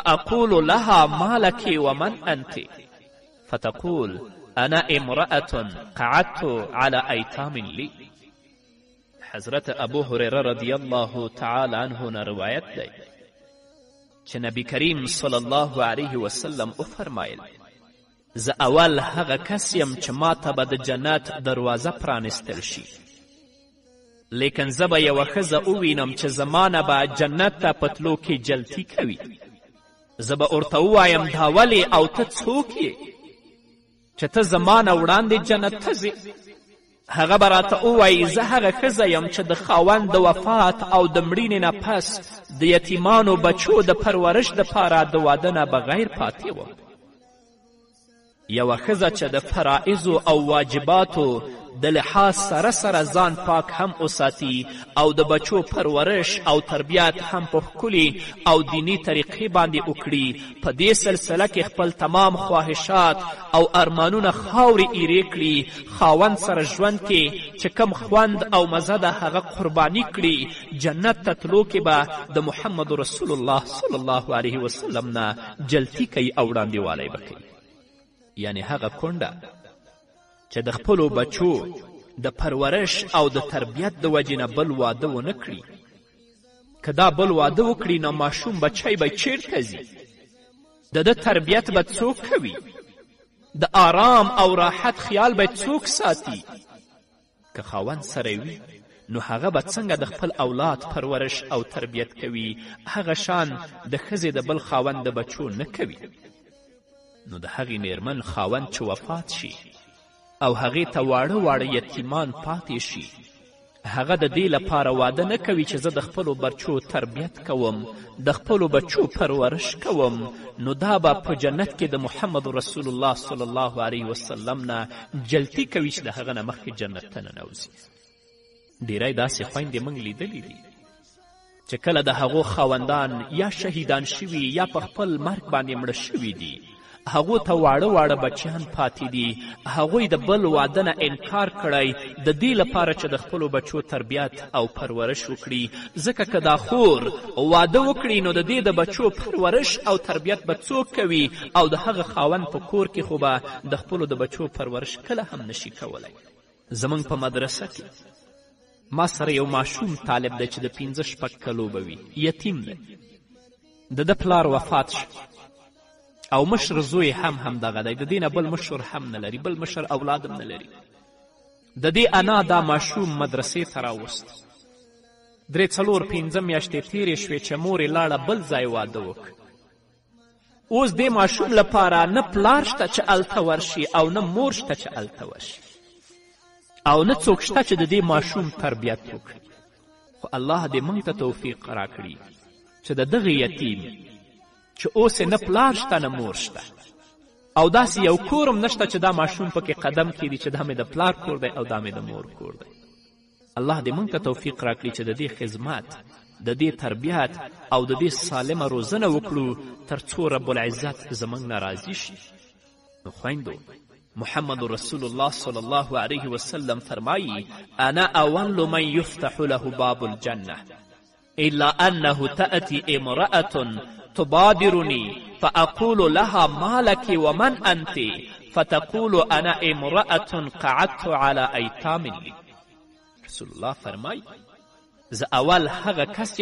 فأقول لها ما لك ومن أنت فتقول أنا امرأة قعدت على أيتام لي. حضرت ابو هریره رضی الله تعالی عنه نه روایت دی چې نبی کریم صلی الله علیه وسلم وفرمایل زه اول هغه کس یم چې ما ته به د جنت دروازه پرانستل شي، لیکن زه به یوه ښځه ووینم چې زما نه به جنت ته په تلو کې جلتي کوي. زه به ورته ووایم دا ولې او ته څوک یې چې ته زما نه وړاندې جنت ته ځې؟ هغه به راته ووایي زه هغه ښځه یم چې د خاوند د وفات او د مړینې نه پس د یتیمانو بچو د پرورش دپاره د واده نه بغیر پاتې وم. یوه ښځه چې د فرائضو او واجباتو د لحاظ سره سره ځان پاک هم وساتي او د بچو پرورش او تربیت هم په ښکلي او دینی طریقې باندې وکړي، په دې سلسله کې خپل تمام خواهشات او ارمانونه خاورې ایرې کړي، خاوند سره ژوند کې چې کم خوند او مزه ده هغه قرباني کړي، جنت ته تلو کې به د محمد رسول الله صلی الله علیه وسلم نه جلتي کوي او وړاندېوالی به کوي. یعنی هغه کونډه چې د خپلو بچو د پرورش او د تربیت د وجې نه بل واده ونه کړي، که دا بل واده وکړي نو ماشوم بچی به چیرته ځي؟ د ده تربیت به څوک کوي؟ د آرام او راحت خیال به څوک ساتي؟ که خاوند سره وي نو هغه به څنګه د خپل اولاد پرورش او تربیت کوي؟ هغه شان د ښځې د بل خاوند د بچو نه کوي. نو د هغې میرمن خاوند چې وفات شي او هغې ته واړه واړه یتیمان پاتې شي، هغه د دې لپاره واده نه کوي چې زه د خپلو بچو تربیت کوم، د خپلو بچو پرورش کوم، نو دا به په جنت کې د محمد رسول الله صلی الله علیه وسلم نه جلتي کوي چې د هغه نه مخکې جنت ته ننوځي. ډیری داسې خویندې موږ لیدلي دي چې کله د هغو خاوندان یا شهیدان شوي یا په خپل مرګ باندې مړه شوي دي، هغو ته واړه واړه بچیان پاتې دي، هغوی د بل واده نه انکار کړی د دې لپاره چې د خپلو بچو تربیت او پرورش وکړي، ځکه که دا خور واده وکړي نو د دې د بچو پرورش او تربیت به څوک کوي او د هغه خاوند په کور کې خو به د خپلو د بچو پرورش کله هم نشي کولی. زموږ په مدرسه کې ما سره یو ماشوم طالب دی چې د 15-16 کلو به وي، یتیم دی، د ده پلار وفات شو او مشر زوی هم همدغه دی، د دې نه بل مشر هم نه لري، بل مشر اولاد هم نه لري. د دې انا دا ماشوم مدرسې ته راوست، 3-4-5 میاشتې تېرې شوې چې مور یې لاړه بل ځای واده وکړ. اوس دې ماشوم لپاره نه پلار شته چې هلته ورشي او نه مور شته چې هلته ورشي او نه څوک شته چې د دې ماشوم تربیت وکړي. خو الله دې موږ ته توفیق راکړي چې د دغه یتیم چې اوس نه پلار شته نه مور شته او داسې یو کورم نشته چې دا ماشوم پکې قدم کیدي چې دا مې د پلار کور دی او دا مې د مور کور دی. الله دې موږ ته توفیق راکړي چې د دې خدمت، د دې تربیت او د دې سالمه روزنه وکړو تر څو رب العزت زموږ نه راضي شي. نو خویندو، محمد رسول الله صلی الله علیه وسلم فرمایی انا اول من یفتح له باب الجنه الا انه تأتی امرأة تبادرني فأقول لها ما لك ومن أنت فتقول أنا امرأة قعدت على أيتام لي. رسول الله فرمای زه اول هغه کس